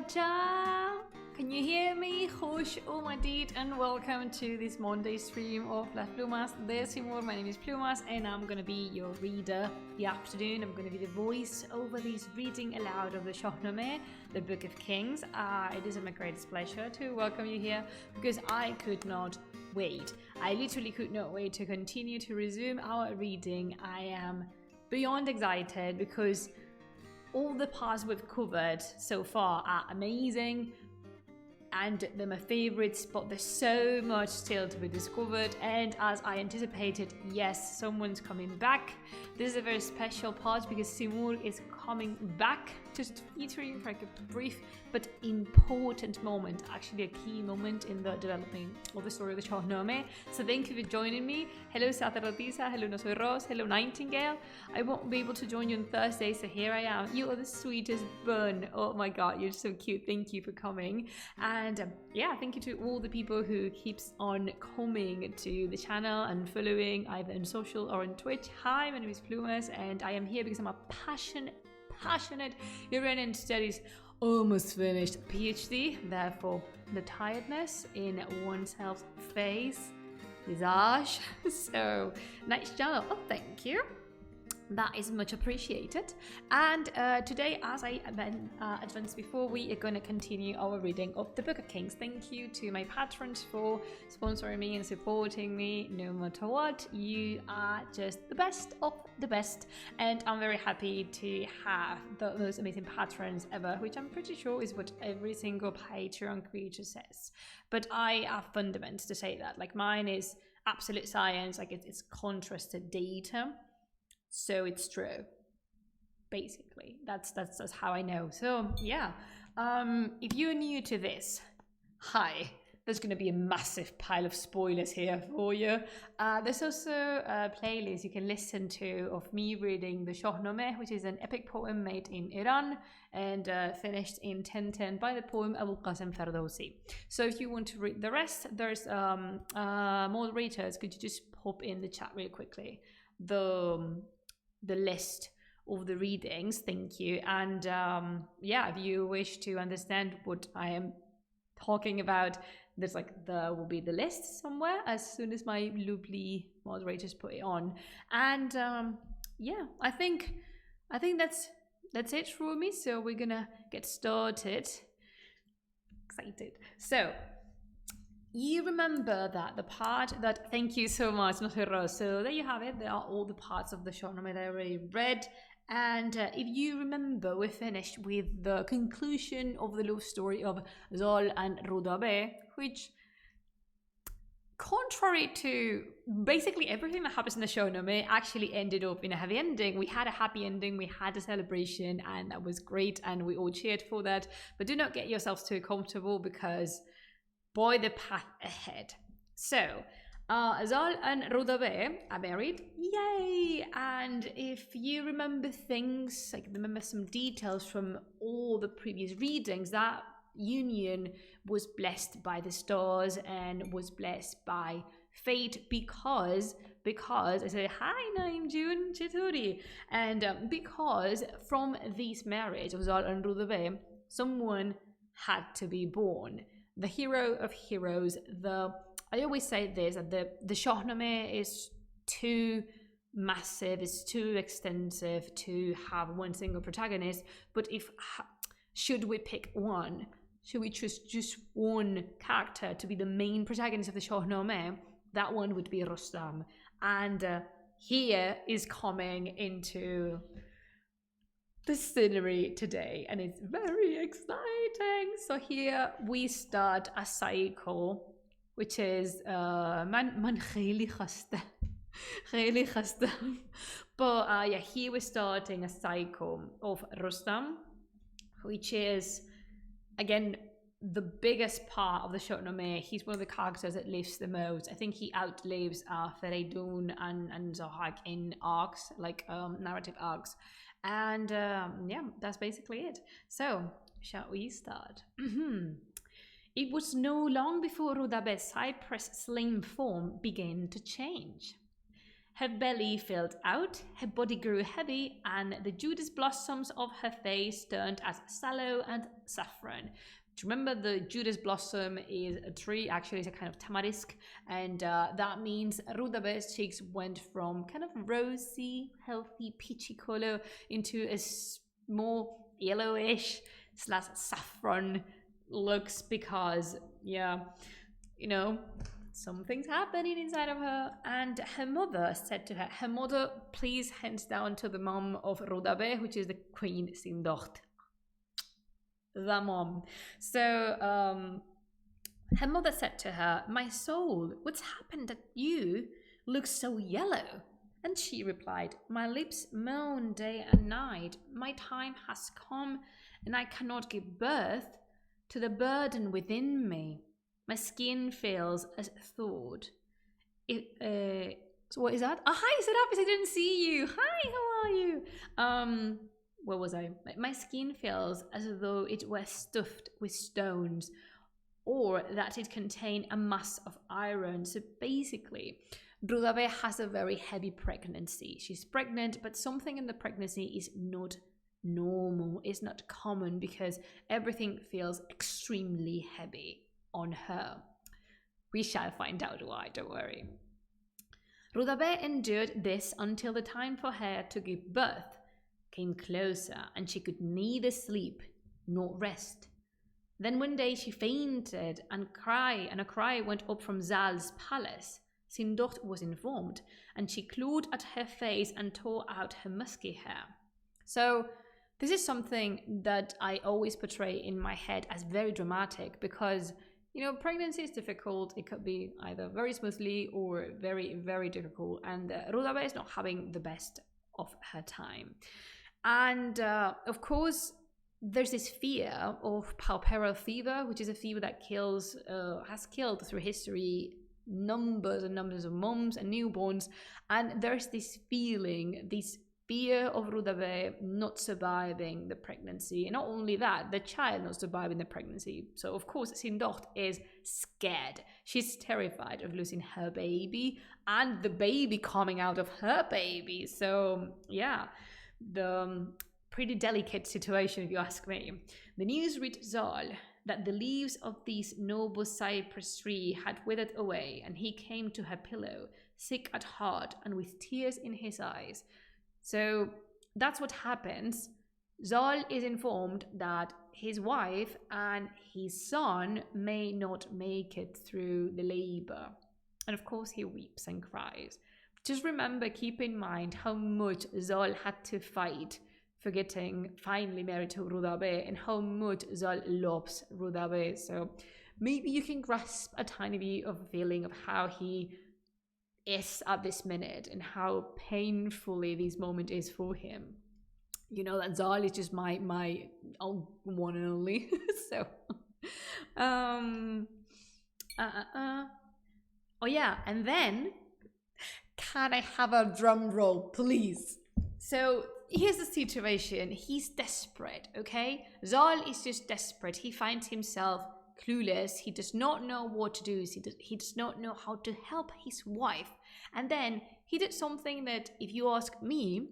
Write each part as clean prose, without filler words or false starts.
ciao! Can you hear me? Hush, oh my deed, and welcome to this Monday stream of Las Plumas de Simur. My name is Plumas, and I'm gonna be your reader the afternoon. I'm gonna be the voice over this reading aloud of the Shāh-nāmeh, the Book of Kings. It is my greatest pleasure to welcome you here because I could not wait. I literally could not wait to continue to resume our reading. I am beyond excited because all the parts we've covered so far are amazing and they're my favorites, but there's so much still to be discovered. And as I anticipated, yes, someone's coming back. This is a very special part because Simur is coming back, just featuring for like a brief but important moment, actually a key moment in the development of the story of the Shāh-nāmeh. So thank you for joining me. Hello Sacerdotisa, hello No Soy Rose, hello Nightingale. I won't be able to join you on Thursday, so here I am. You are the sweetest bun. Oh my god, you're so cute. Thank you for coming. And yeah, thank you to all the people who keeps on coming to the channel and following either on social or on Twitch. Hi, my name is Plumas and I am here because I'm a passionate Iranian studies almost finished PhD. Therefore, the tiredness in oneself's face, visage. So nice channel. Oh, thank you. That is much appreciated. And today, as I advanced before, we are going to continue our reading of the Book of Kings. Thank you to my patrons for sponsoring me and supporting me no matter what. You are just the best of the best. And I'm very happy to have those amazing patrons ever, which I'm pretty sure is what every single Patreon creator says. But I have fundamentals to say that. Like mine is absolute science, like it's contrasted data. So it's true, basically. That's how I know. So yeah, if you're new to this, hi. There's going to be a massive pile of spoilers here for you. There's also a playlist you can listen to of me reading the Shāh-nāmeh, which is an epic poem made in Iran and finished in 1010 by the poem Abu Qasim Ferdowsi. So if you want to read the rest, there's moderators. Could you just pop in the chat real quickly? The list of the readings, thank you. And yeah, if you wish to understand what I am talking about, there will be the list somewhere as soon as my lovely moderators put it on. And yeah, I think that's it for me. So we're gonna get started. Excited. So you remember that the part that, thank you so much, Notero. So there you have it. There are all the parts of the Shāh-nāmeh that I already read. And if you remember, we finished with the conclusion of the love story of Zal and Rudabeh, which, contrary to basically everything that happens in the Shāh-nāmeh, actually ended up in a happy ending. We had a happy ending, we had a celebration, and that was great, and we all cheered for that. But do not get yourselves too comfortable because boy, the path ahead. So, Zal and Rudabeh are married. Yay! And if you remember things, like remember some details from all the previous readings, that union was blessed by the stars and was blessed by fate because I said, hi, Naim June Chituri. And because from this marriage of Zal and Rudabeh, someone had to be born. The hero of heroes. I always say this, that the Shāh-nāmeh is too massive, it's too extensive to have one single protagonist. But should we pick one? Should we choose just one character to be the main protagonist of the Shāh-nāmeh? That one would be Rustam. And here is coming into the scenery today, and it's very exciting. So here we start a cycle, which is man khayli khasta. But yeah, here we're starting a cycle of Rustam, which is again the biggest part of the Shāh-nāmeh. He's one of the characters that lives the most. I think he outlives Feridun and Zohar in arcs, like narrative arcs. And yeah, that's basically it. So, shall we start? It was no long before Rudabeh's cypress slim form began to change. Her belly filled out, her body grew heavy, and the Judas blossoms of her face turned as sallow and saffron. Do you remember the Judas blossom is a tree? Actually, it's a kind of tamarisk, and that means Rudabe's cheeks went from kind of rosy, healthy, peachy color into a more yellowish slash saffron looks because, yeah, you know, something's happening inside of her. And her mother said to her mother, please hands down to the mom of Rudabe, which is the Queen Sindocht. The mom. So her mother said to her, my soul, what's happened that you look so yellow? And she replied, my lips moan day and night. My time has come, and I cannot give birth to the burden within me. My skin feels as thawed. So what is that? Oh, hi, Serapis, I didn't see you. Hi, how are you? Where was I? My skin feels as though it were stuffed with stones, or that it contained a mass of iron. So basically, Rudabe has a very heavy pregnancy. She's pregnant, but something in the pregnancy is not normal, is not common, because everything feels extremely heavy on her. We shall find out why, don't worry. Rudabe endured this until the time for her to give birth came closer, and she could neither sleep nor rest. Then one day she fainted, and a cry went up from Zal's palace. Sindocht was informed, and she clawed at her face and tore out her musky hair. So this is something that I always portray in my head as very dramatic, because, you know, pregnancy is difficult. It could be either very smoothly or very, very difficult, and Rudabe is not having the best of her time. And of course, there's this fear of puerperal fever, which is a fever that has killed through history numbers and numbers of moms and newborns. And there's this feeling, this fear of Rudabe not surviving the pregnancy. And not only that, the child not surviving the pregnancy. So of course, Sindocht is scared. She's terrified of losing her baby and the baby coming out of her baby. So yeah, the pretty delicate situation, if you ask me. The news reached Zal that the leaves of this noble cypress tree had withered away, and he came to her pillow, sick at heart and with tears in his eyes. So that's what happens. Zal is informed that his wife and his son may not make it through the labor. And of course he weeps and cries. Just remember, keep in mind how much Zal had to fight for getting finally married to Rudabe, and how much Zal loves Rudabe. So maybe you can grasp a tiny bit of a feeling of how he is at this minute and how painfully this moment is for him. You know that Zal is just my one and only. So oh yeah, and then can I have a drum roll, please? So here's the situation. He's desperate, okay? Zal is just desperate. He finds himself clueless. He does not know what to do. He does not know how to help his wife. And then he did something that, if you ask me,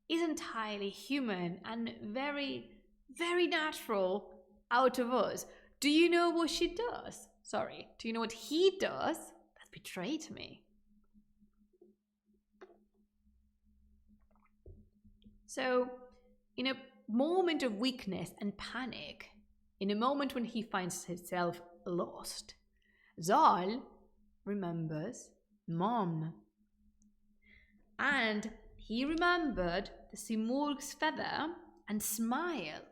is entirely human and very, very natural out of us. Do you know what she does? Sorry. Do you know what he does? That's betrayed me. So, in a moment of weakness and panic, in a moment when he finds himself lost, Zal remembers Mom. And he remembered the Simurgh's feather and smiled.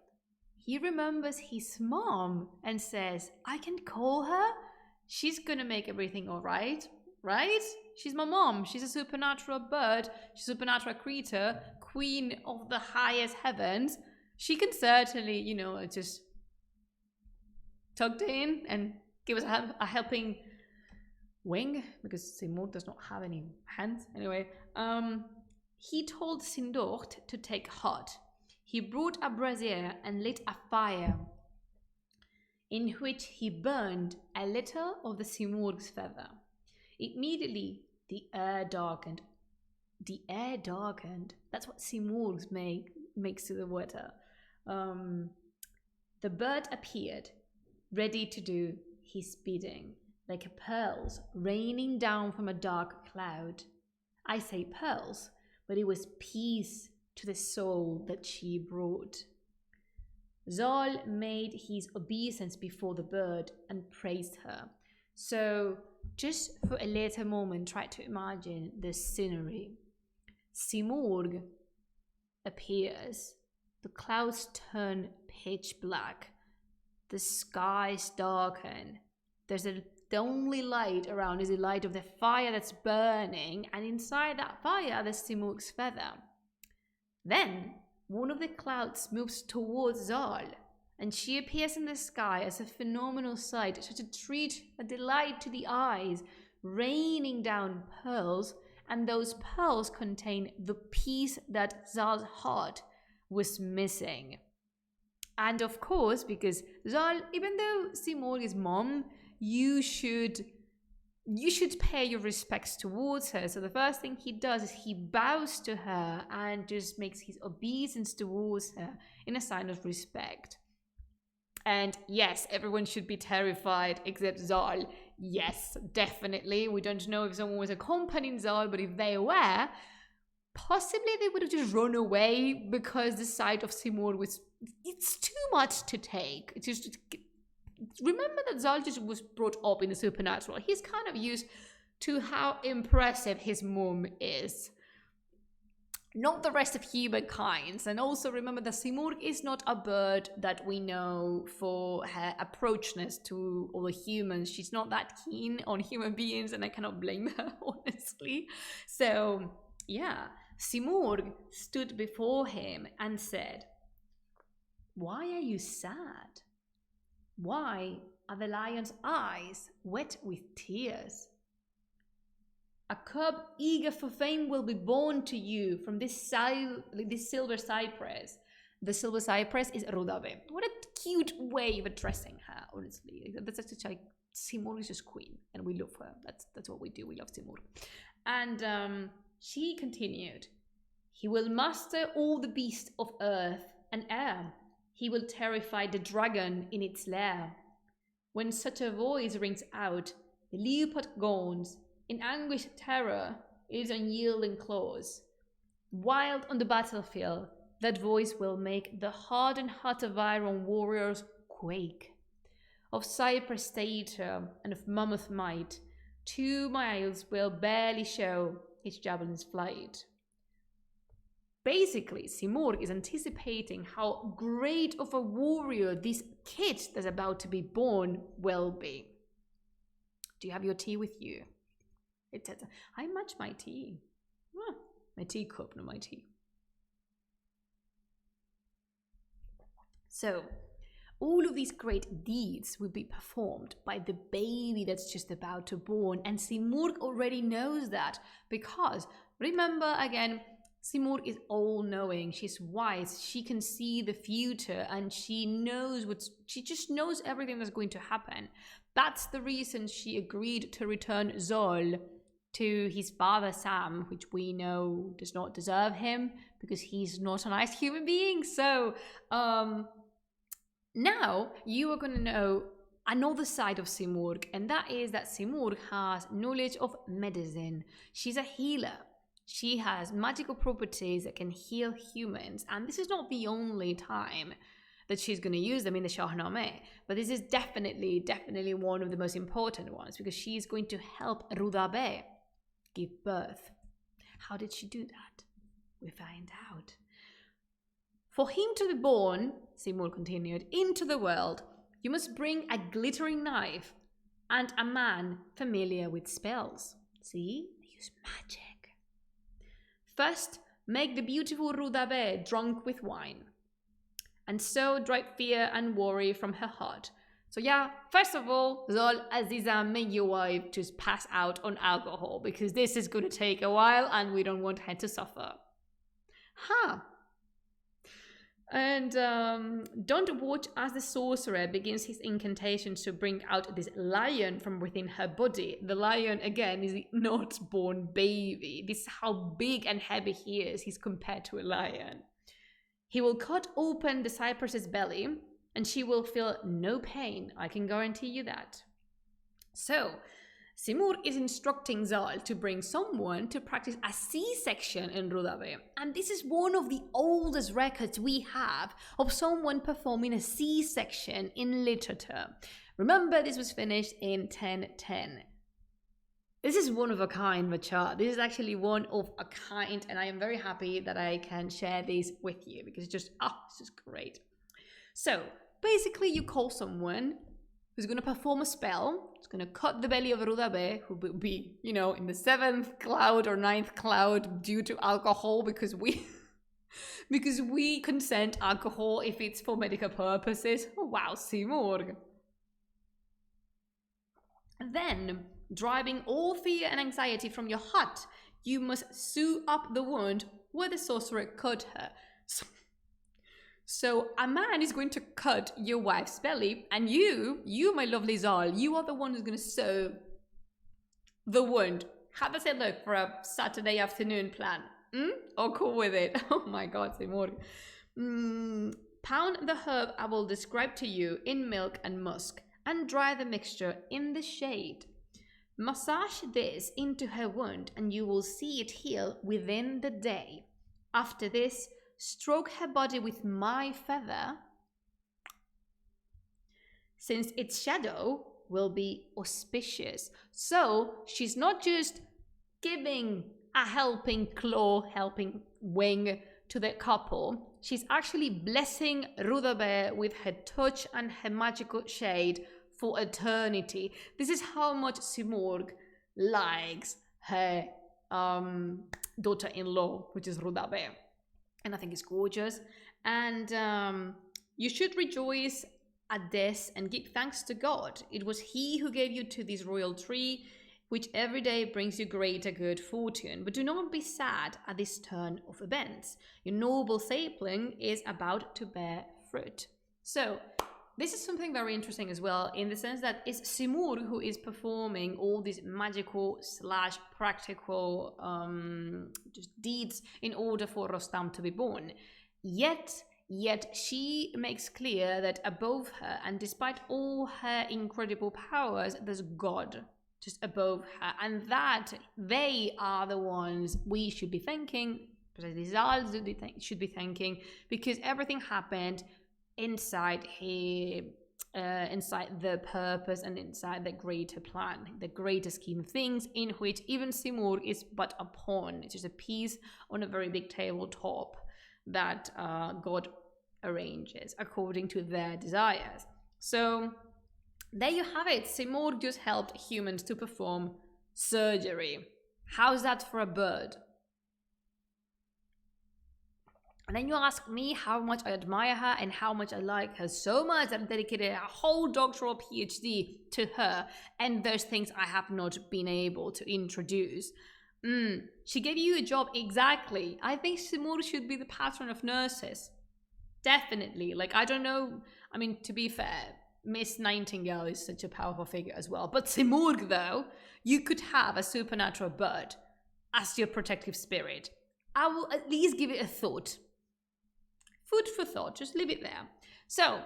He remembers his mom and says, I can call her? She's gonna make everything all right, right? She's my mom. She's a supernatural bird. She's a supernatural creature, queen of the highest heavens. She can certainly, you know, just tucked in and give us a helping wing, because Simurgh does not have any hands. Anyway, he told Sindocht to take heart. He brought a brazier and lit a fire, in which he burned a little of the Simurgh's feather. Immediately, the air darkened the air darkened. That's what Simurgh makes to the water. The bird appeared, ready to do his bidding, like pearls raining down from a dark cloud. I say pearls, but it was peace to the soul that she brought. Zal made his obeisance before the bird and praised her. So, just for a little moment, try to imagine the scenery. Simurgh appears, the clouds turn pitch black, the skies darken. The only light around is the light of the fire that's burning, and inside that fire there's Simurgh's feather. Then one of the clouds moves towards Zal, and she appears in the sky as a phenomenal sight, such a treat, a delight to the eyes, raining down pearls, and those pearls contain the piece that Zal's heart was missing. And of course, because Zal, even though Simurgh is mom, you should pay your respects towards her. So the first thing he does is he bows to her and just makes his obeisance towards her in a sign of respect. And yes, everyone should be terrified except Zal. Yes, definitely. We don't know if someone was accompanying Zal, but if they were, possibly they would have just run away because the sight of Simurgh it's too much to take. It's just, remember that Zal just was brought up in the supernatural. He's kind of used to how impressive his mom is. Not the rest of humankind. And also remember that Simurgh is not a bird that we know for her approachness to all the humans. She's not that keen on human beings, and I cannot blame her, honestly. So, yeah, Simurgh stood before him and said, "Why are you sad? Why are the lion's eyes wet with tears? A cub eager for fame will be born to you from this silver cypress." The silver cypress is Rudabeh. What a cute way of addressing her, honestly. That's such a, Simurgh is just queen, and we love her. That's what we do. We love Simurgh. And she continued, "He will master all the beasts of earth and air. He will terrify the dragon in its lair. When such a voice rings out, the leopard groans. In anguished terror, its unyielding claws. Wild on the battlefield, that voice will make the hardened heart of iron warriors quake. Of cypress stature and of mammoth might, 2 miles will barely show his javelin's flight." Basically, Simurgh is anticipating how great of a warrior this kid that's about to be born will be. Do you have your tea with you? I match my tea. My teacup, not my tea. So, all of these great deeds will be performed by the baby that's just about to born, and Simurgh already knows that because, remember again, Simurgh is all-knowing. She's wise. She can see the future, and she just knows everything that's going to happen. That's the reason she agreed to return Zal to his father Sam, which we know does not deserve him because he's not a nice human being. So now you are going to know another side of Simurgh, and that is that Simurgh has knowledge of medicine. She's a healer. She has magical properties that can heal humans, and this is not the only time that she's going to use them in the Shāh-nāmeh, but this is definitely one of the most important ones because she's going to help Rudabeh give birth. How did she do that? We find out. For him to be born, Simurgh continued, into the world, you must bring a glittering knife and a man familiar with spells. See? They use magic. First, make the beautiful Rudabeh drunk with wine, and so drive fear and worry from her heart. So yeah, first of all, Zal Aziza, make your wife just pass out on alcohol, because this is going to take a while and we don't want her to suffer. And don't watch as the sorcerer begins his incantations to bring out this lion from within her body. The lion, again, is the not born baby. This is how big and heavy he is. He's compared to a lion. He will cut open the cypress's belly, and she will feel no pain. I can guarantee you that. So, Simur is instructing Zal to bring someone to practice a C-section in Rudabe. And this is one of the oldest records we have of someone performing a C-section in literature. Remember, this was finished in 1010. This is one of a kind, Macha. This is actually one of a kind, and I am very happy that I can share this with you because it's just great. So, basically, you call someone who's going to perform a spell. It's going to cut the belly of Rudabe, who will be, in the 7th cloud or 9th cloud due to alcohol, because we consent alcohol if it's for medical purposes. Oh, wow, Simurg. Then, driving all fear and anxiety from your heart, you must sew up the wound where the sorcerer cut her. So a man is going to cut your wife's belly, and you, my lovely Zal, you are the one who's going to sew the wound. How does it look for a Saturday afternoon plan? Oh, cool with it. Oh my God, Simur. Pound the herb I will describe to you in milk and musk, and dry the mixture in the shade. Massage this into her wound, and you will see it heal within the day. After this, stroke her body with my feather, since its shadow will be auspicious. So she's not just giving a helping claw, helping wing to the couple. She's actually blessing Rudabe with her touch and her magical shade for eternity. This is how much Simurg likes her daughter-in-law, which is Rudabe. And I think it's gorgeous. And you should rejoice at this and give thanks to God. It was He who gave you to this royal tree, which every day brings you greater good fortune. But do not be sad at this turn of events. Your noble sapling is about to bear fruit. So, this is something very interesting as well, in the sense that it's Simur who is performing all these magical / practical just deeds in order for Rostam to be born. Yet she makes clear that above her, and despite all her incredible powers, there's God just above her, and that they are the ones we should be thanking, precisely Zal should be thanking, because everything happened inside the purpose and inside the greater plan, the greater scheme of things, in which even Simur is but a pawn. It's just a piece on a very big tabletop that God arranges according to their desires. So there you have it. Simur just helped humans to perform surgery. How's that for a bird? And then you ask me how much I admire her and how much I like her so much that I dedicated a whole doctoral PhD to her, and there's things I have not been able to introduce. She gave you a job, exactly. I think Simur should be the patron of nurses. Definitely. Like, I don't know. I mean, to be fair, Miss Nightingale is such a powerful figure as well. But Simurg, though, you could have a supernatural bird as your protective spirit. I will at least give it a thought. Food for thought, just leave it there. So,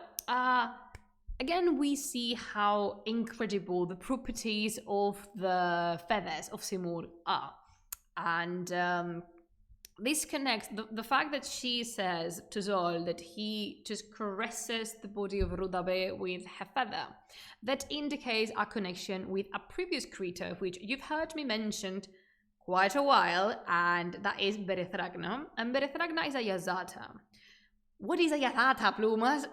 again, we see how incredible the properties of the feathers of Simur are. And this connects, the fact that she says to Zol that he just caresses the body of Rudabe with her feather, that indicates a connection with a previous creature, which you've heard me mention quite a while, and that is Berethragna. And Berethragna is a Yazata. What is a Yazata, Plumas?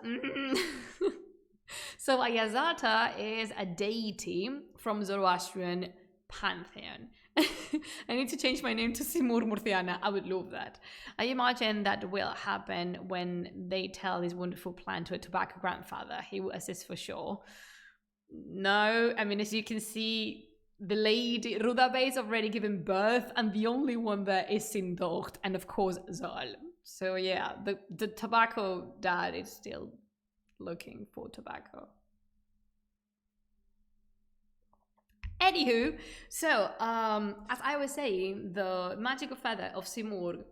So a Yazata is a deity from Zoroastrian pantheon. I need to change my name to Simur Murthiana. I would love that. I imagine that will happen when they tell this wonderful plan to a tobacco grandfather. He will assist for sure. No, I mean, as you can see, the lady Rudabe is already given birth, and the only one there is Sindocht, and of course Zal. So yeah, the tobacco dad is still looking for tobacco. Anywho, so as I was saying, the magical feather of Simurg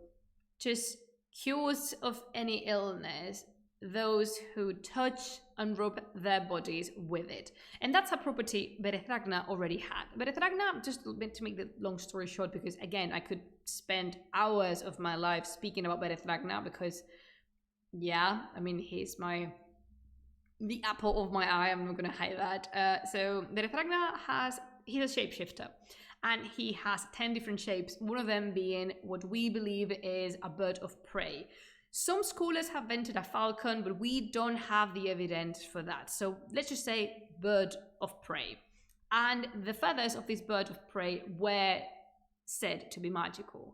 just cures of any illness those who touch and rub their bodies with it. And that's a property Berethagna already had. Berethagna, just to make the long story short, because again, I could spend hours of my life speaking about Berethagna because, yeah, I mean, he's the apple of my eye, I'm not going to hide that. So Berethagna he's a shapeshifter. And he has 10 different shapes, one of them being what we believe is a bird of prey. Some scholars have vented a falcon, but we don't have the evidence for that. So let's just say bird of prey. And the feathers of this bird of prey were said to be magical.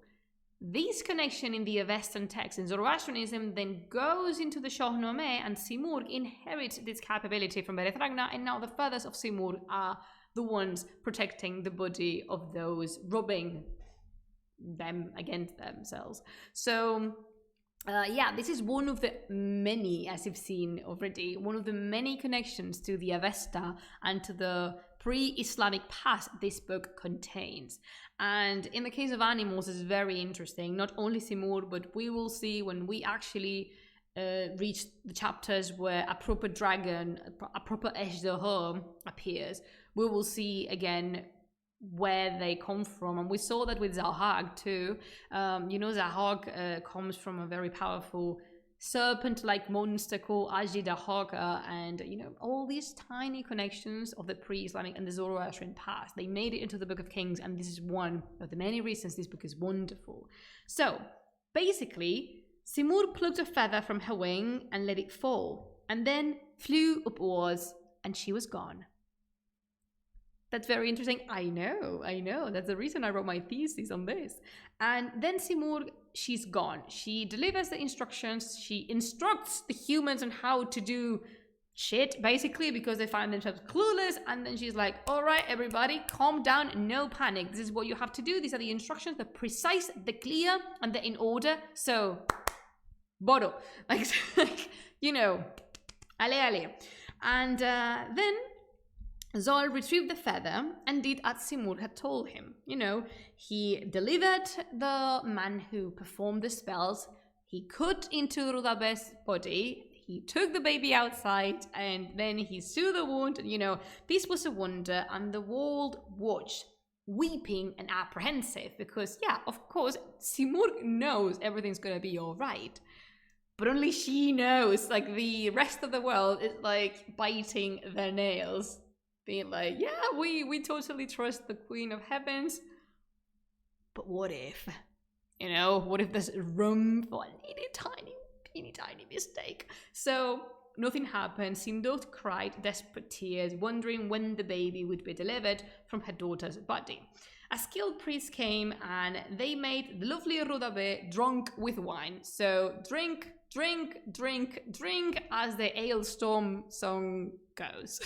This connection in the Avestan text in Zoroastrianism then goes into the Shāh-nāmeh, and Simurg inherits this capability from Berethagna, and now the feathers of Simurg are the ones protecting the body of those rubbing them against themselves. So yeah, this is one of the many, as you've seen already, one of the many connections to the Avesta and to the pre-Islamic past this book contains. And in the case of animals, it's very interesting. Not only Simurg, but we will see when we actually reach the chapters where a proper dragon, a proper Ejderha appears, we will see again where they come from. And we saw that with Zahag too. Zahag comes from a very powerful serpent-like monster called Ajidahaka, and all these tiny connections of the pre-Islamic and the Zoroastrian past, they made it into the Book of Kings, and this is one of the many reasons this book is wonderful. So basically, Simurg plucked a feather from her wing and let it fall, and then flew upwards, and she was gone. That's very interesting. I know. That's the reason I wrote my thesis on this. And then Simurg, she's gone. She delivers the instructions. She instructs the humans on how to do shit, basically, because they find themselves clueless. And then she's like, all right, everybody, calm down. No panic. This is what you have to do. These are the instructions. They're precise, they're clear, and they're in order. So, boro. Ale. And then Zol retrieved the feather and did as Simurg had told him. He delivered the man who performed the spells. He cut into Rudabeh's body. He took the baby outside, and then he sewed the wound. This was a wonder, and the world watched, weeping and apprehensive, because, yeah, of course, Simurg knows everything's gonna be all right. But only she knows. Like, the rest of the world is, like, biting their nails, being like, yeah, we totally trust the Queen of Heavens. But what if? What if there's room for a tiny mistake? So nothing happened. Sindocht cried desperate tears, wondering when the baby would be delivered from her daughter's body. A skilled priest came, and they made the lovely Rudabeh drunk with wine. So drink, drink, drink, drink, as the Ailstorm song goes.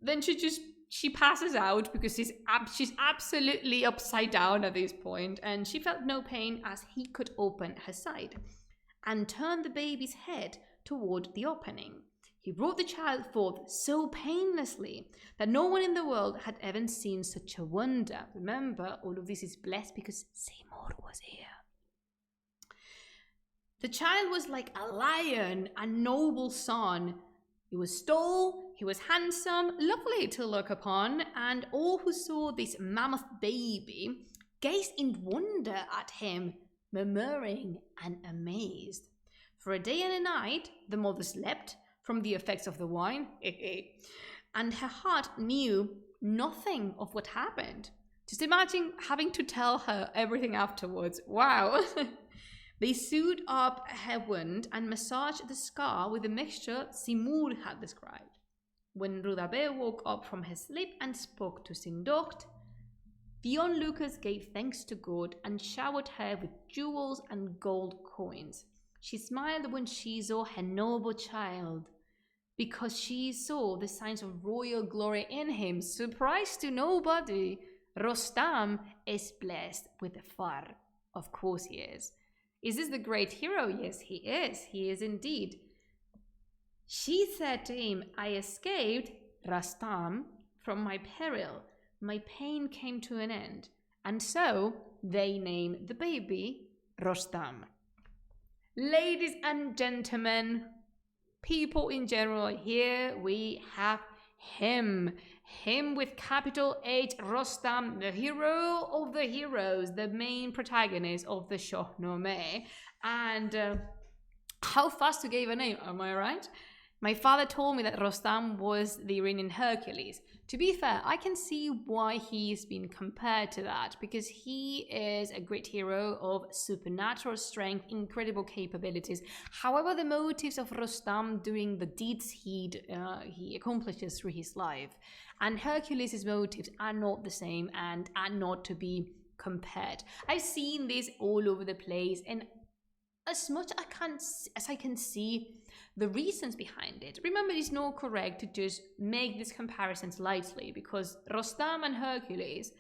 Then she passes out because she's absolutely upside down at this point, and she felt no pain as he could open her side and turn the baby's head toward the opening. He brought the child forth so painlessly that no one in the world had ever seen such a wonder. Remember, all of this is blessed because Simurg was here. The child was like a lion, a noble son. He was tall, he was handsome, lovely to look upon, and all who saw this mammoth baby gazed in wonder at him, murmuring and amazed. For a day and a night, the mother slept from the effects of the wine, and her heart knew nothing of what happened. Just imagine having to tell her everything afterwards. Wow. They sewed up her wound and massaged the scar with the mixture Simurg had described. When Rudabeh woke up from her sleep and spoke to Sindocht, the onlookers gave thanks to God and showered her with jewels and gold coins. She smiled when she saw her noble child, because she saw the signs of royal glory in him. Surprise to nobody, Rostam is blessed with a far. Of course he is. Is this the great hero? Yes, he is. He is indeed. She said to him, I escaped, Rustam, from my peril. My pain came to an end. And so they named the baby Rustam. Ladies and gentlemen, people in general, here we have him. Him with capital H, Rustam, the hero of the heroes, the main protagonist of the Shāh-nāmeh. And how fast to give a name, am I right? My father told me that Rustam was the Iranian Hercules. To be fair, I can see why he's been compared to that, because he is a great hero of supernatural strength, incredible capabilities. However, the motives of Rustam doing the deeds he accomplishes through his life and Hercules' motives are not the same and are not to be compared. I've seen this all over the place, and as much as I can see the reasons behind it. Remember, it's not correct to just make these comparisons lightly, because Rustam and Hercules,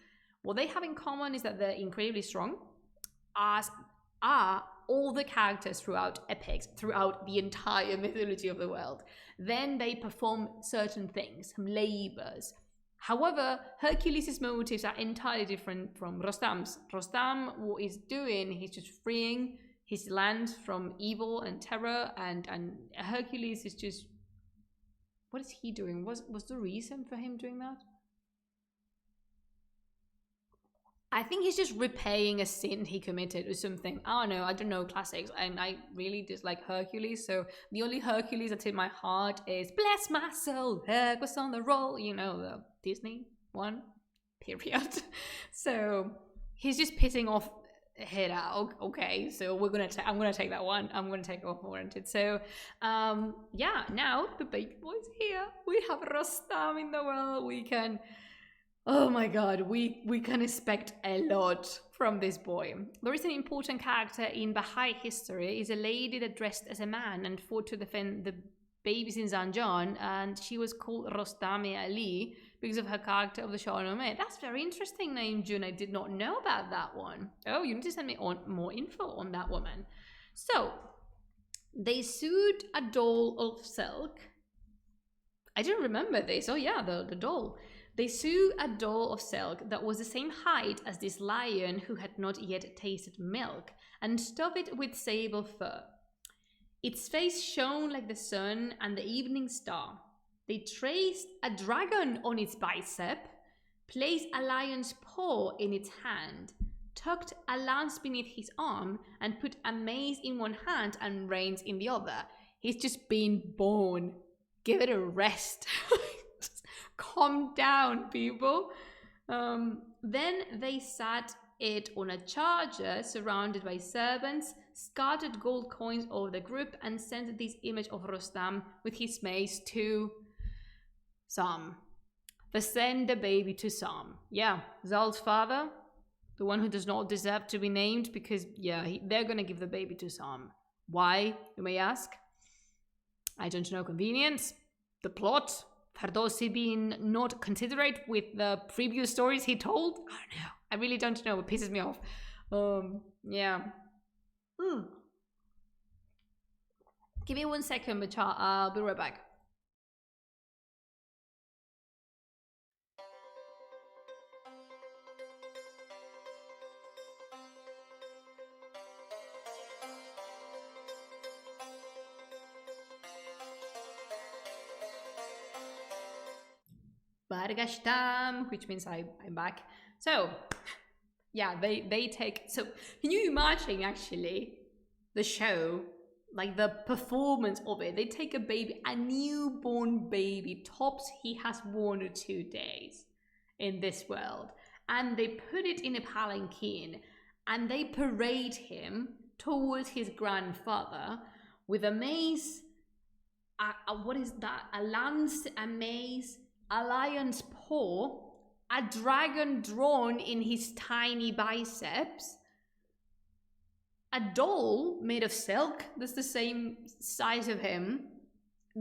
what they have in common is that they're incredibly strong, as are all the characters throughout epics, throughout the entire mythology of the world. Then they perform certain things, some labors. However, Hercules' motives are entirely different from Rustam's. Rustam, what he's doing, he's just freeing his land from evil and terror, and Hercules is just, what is he doing? Was the reason for him doing that? I think he's just repaying a sin he committed or something. I don't know classics, and I really dislike Hercules, so the only Hercules that's in my heart is bless my soul, Hercules on the roll, you know, the Disney one, period. So he's just pissing off Hera. Okay, so I'm gonna take that one. I'm gonna take off warranted. So yeah, now the baby boy's here. We have Rustam in the world. We can, oh my god, we can expect a lot from this boy. There is an important character in Baha'i history. Is a lady that dressed as a man and fought to defend the babies in Zanjan, and she was called Rostami Ali because of her character of the Shāh-nāmeh. That's very interesting name, June. I did not know about that one. Oh, you need to send me more info on that woman. So, they sued a doll of silk. I didn't remember this. Oh yeah, the doll. They sued a doll of silk that was the same height as this lion who had not yet tasted milk, and stuffed it with sable fur. Its face shone like the sun and the evening star. They traced a dragon on its bicep, placed a lion's paw in its hand, tucked a lance beneath his arm, and put a mace in one hand and reins in the other. He's just been born. Give it a rest. Calm down, people. Then they sat it on a charger surrounded by servants, scattered gold coins over the group, and sent this image of Rustam with his mace to Sam. They send the baby to Sam. Yeah, Zal's father, the one who does not deserve to be named, because yeah, they're gonna give the baby to Sam. Why, you may ask? I don't know. Convenience? The plot? Ferdowsi being not considerate with the previous stories he told? I don't know. I really don't know. It pisses me off. Yeah. Give me 1 second, Macha. I'll be right back. Bargashtam, which means I'm back. So yeah, they take, so can you imagine actually the show, like the performance of it? They take a baby, a newborn baby, tops he has 1 or 2 days in this world, and they put it in a palanquin and they parade him towards his grandfather with a mace, what is that, a lance, a mace, a lion's paw, a dragon drawn in his tiny biceps, a doll made of silk that's the same size of him,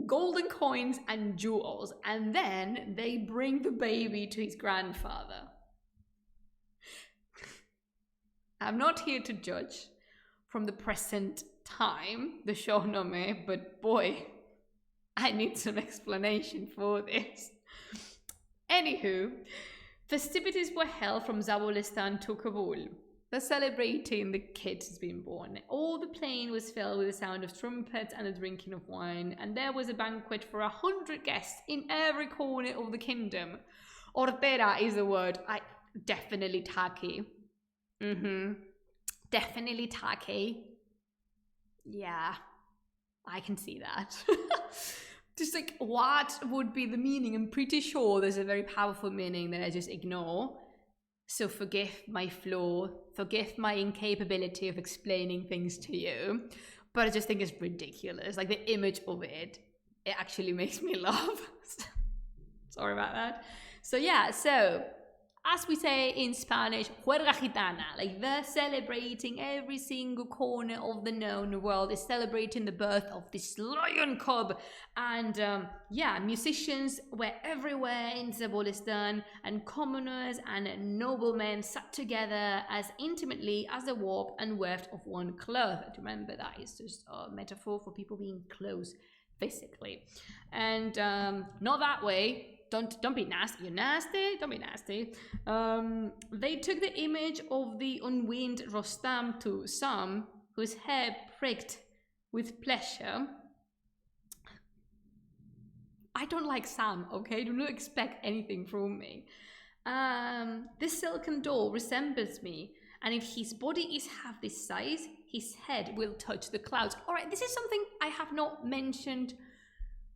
golden coins and jewels, and then they bring the baby to his grandfather. I'm not here to judge. from the present time, the Shāh-nāmeh, but boy, I need some explanation for this. Anywho, festivities were held from Zabulistan to Kabul. They're celebrating the kid has been born. All the plain was filled with the sound of trumpets and the drinking of wine, and there was a banquet for 100 guests in every corner of the kingdom. Ortera is the word. Definitely tacky. Definitely tacky. Yeah, I can see that. Just like, what would be the meaning? I'm pretty sure there's a very powerful meaning that I just ignore. So forgive my flaw, forgive my incapability of explaining things to you. But I just think it's ridiculous. Like the image of it actually makes me laugh. Sorry about that. So yeah, so as we say in Spanish, juerga gitana, like they're celebrating every single corner of the known world is celebrating the birth of this lion cub. And yeah, musicians were everywhere in Zabulistan, and commoners and noblemen sat together as intimately as a warp and weaved of one cloth. Remember, that is just a metaphor for people being close physically. And not that way. Don't be nasty. You're nasty. Don't be nasty. They took the image of the unweaned Rostam to some whose hair pricked with pleasure. I don't like Sam, okay? Do not expect anything from me. This silken doll resembles me, and if his body is half this size, his head will touch the clouds. All right, this is something I have not mentioned.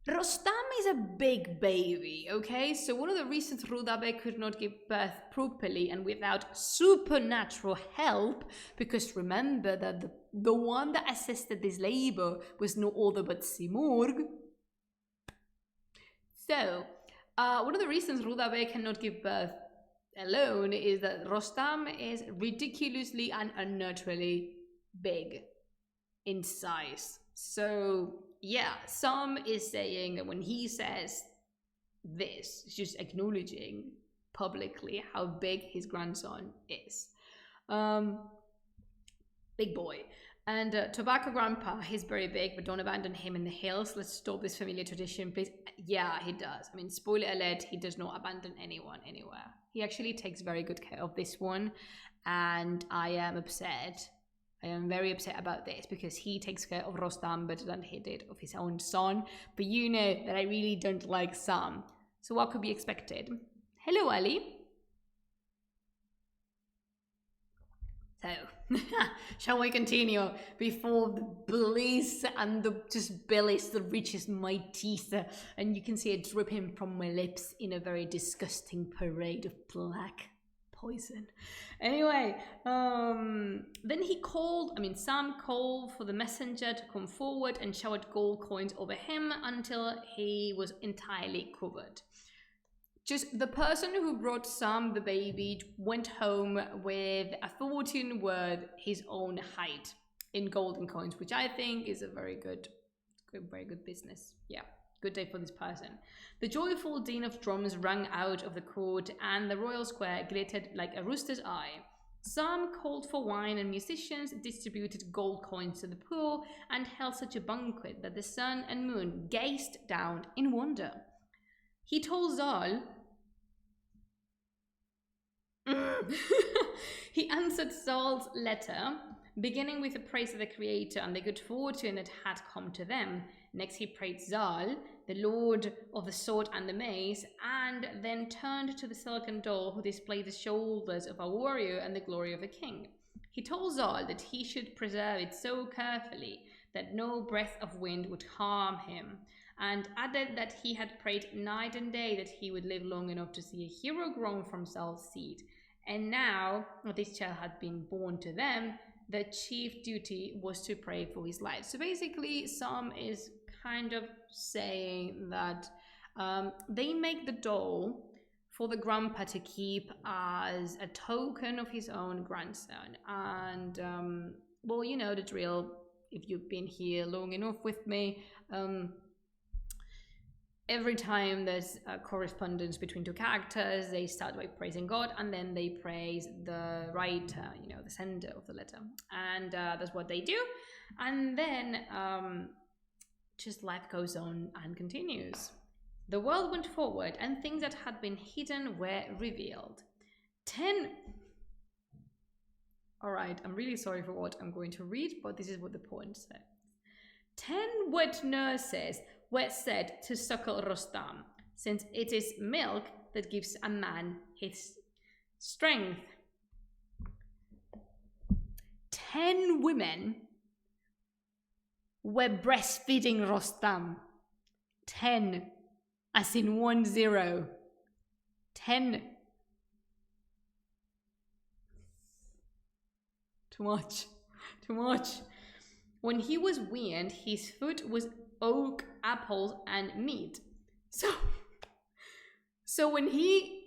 Rostam is a big baby, okay? So one of the reasons Rudabeh could not give birth properly and without supernatural help, because remember that the one that assisted this labor was no other but Simurg. So one of the reasons Rudabeh cannot give birth alone is that Rostam is ridiculously and unnaturally big in size. So yeah, some is saying that when he says this, he's just acknowledging publicly how big his grandson is. Big boy. And Tobacco Grandpa, he's very big, but don't abandon him in the hills. Let's stop this familiar tradition, please. Yeah, he does. I mean, spoiler alert, he does not abandon anyone anywhere. He actually takes very good care of this one, and I am upset. I am very upset about this because he takes care of Rostam better than he did of his own son. But you know that I really don't like Sam. So what could be expected? Hello, Ali. So, shall we continue before the bliss and the just bellies that reaches my teeth, and you can see it dripping from my lips in a very disgusting parade of black poison. Anyway, then Sam called for the messenger to come forward and showered gold coins over him until he was entirely covered. Just the person who brought Sam the baby went home with a fortune worth his own height in golden coins, which I think is a very good business. Yeah, good day for this person. The joyful din of drums rang out of the court, and the royal square glittered like a rooster's eye. Sam called for wine, and musicians distributed gold coins to the poor, and held such a banquet that the sun and moon gazed down in wonder. He told Zal. He answered Zal's letter, beginning with the praise of the Creator and the good fortune that had come to them. Next he praised Zal, the lord of the sword and the mace, and then turned to the silken doll who displayed the shoulders of a warrior and the glory of a king. He told Zal that he should preserve it so carefully that no breath of wind would harm him, and added that he had prayed night and day that he would live long enough to see a hero grown from Zal's seed. And now that this child had been born to them, the chief duty was to pray for his life. So basically, Sam is kind of saying that they make the doll for the grandpa to keep as a token of his own grandson. And, well, you know the drill if you've been here long enough with me. every time there's a correspondence between two characters, they start by praising God and then they praise the writer, the sender of the letter. And that's what they do. And then just life goes on and continues. The world went forward and things that had been hidden were revealed. All right, I'm really sorry for what I'm going to read, but this is what the poem says. 10 wet nurses were said to suckle Rostam, since it is milk that gives a man his strength. 10 women were breastfeeding Rostam. 10, as in 10. 10. Too much. When he was weaned, his food was oak, apples, and meat. So when he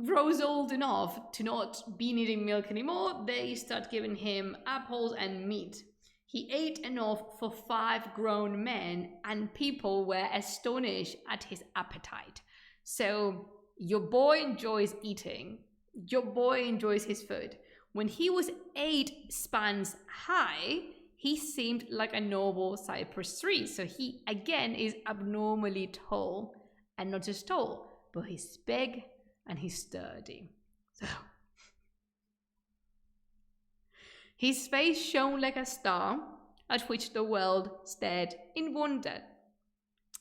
grows old enough to not be needing milk anymore, they start giving him apples and meat. He ate enough for 5 grown men, and people were astonished at his appetite. So your boy enjoys eating. Your boy enjoys his food. When he was 8 spans high, he seemed like a noble cypress tree. So he, again, is abnormally tall. And not just tall, but he's big and he's sturdy. So his face shone like a star, at which the world stared in wonder.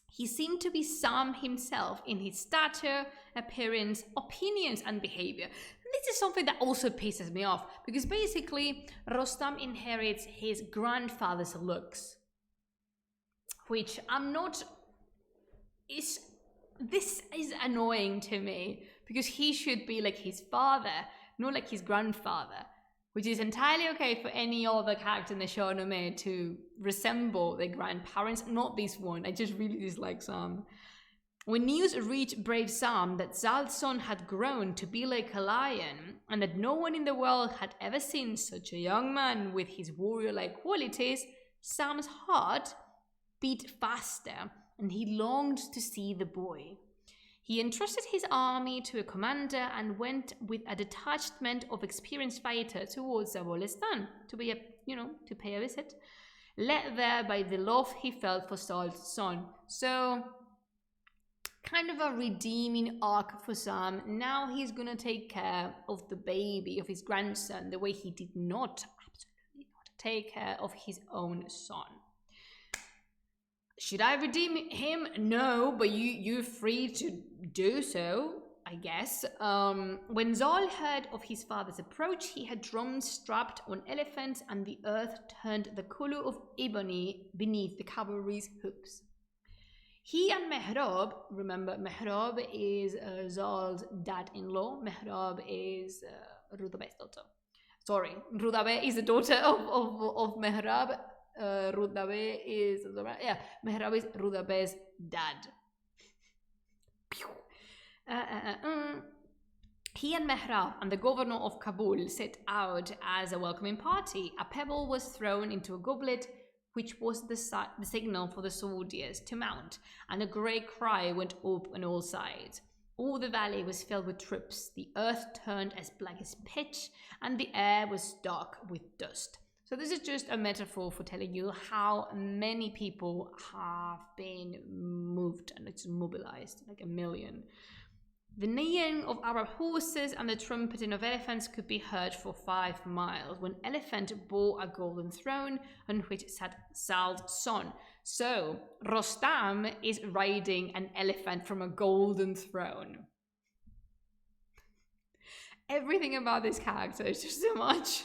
He seemed to be Sam himself in his stature, appearance, opinions, and behavior. And this is something that also pisses me off, because basically Rostam inherits his grandfather's looks, which this is annoying to me, because he should be like his father, not like his grandfather, which is entirely okay for any other character in the Shāh-nāmeh to resemble their grandparents, not this one. I just really dislike Sam. When news reached brave Sam that Zal's son had grown to be like a lion, and that no one in the world had ever seen such a young man with his warrior-like qualities, Sam's heart beat faster, and he longed to see the boy. He entrusted his army to a commander and went with a detachment of experienced fighters towards Zabolestan to pay a visit, led there by the love he felt for Saul's son. So, kind of a redeeming arc for Sam. Now he's gonna take care of the baby, of his grandson, the way he did not, absolutely not, take care of his own son. Should I redeem him? No, but you're free to do so, I guess. When Zal heard of his father's approach, he had drums strapped on elephants, and the earth turned the color of ebony beneath the cavalry's hooves. He and Mehrab, remember Mehrab is Zal's dad-in-law. Mehrab is Rudabeh's daughter. Sorry, Rudabeh is the daughter of Mehrab. Rudabeh is Mehrab is Rudabeh's dad. He and Mehrab and the governor of Kabul set out as a welcoming party. A pebble was thrown into a goblet, which was the signal for the soldiers to mount, and a great cry went up on all sides. All the valley was filled with troops. The earth turned as black as pitch, and the air was dark with dust. So this is just a metaphor for telling you how many people have been moved, and it's mobilized, like 1 million. The neighing of Arab horses and the trumpeting of elephants could be heard for 5 miles, when elephant bore a golden throne on which sat Zal's son. So Rostam is riding an elephant from a golden throne. Everything about this character is just so much.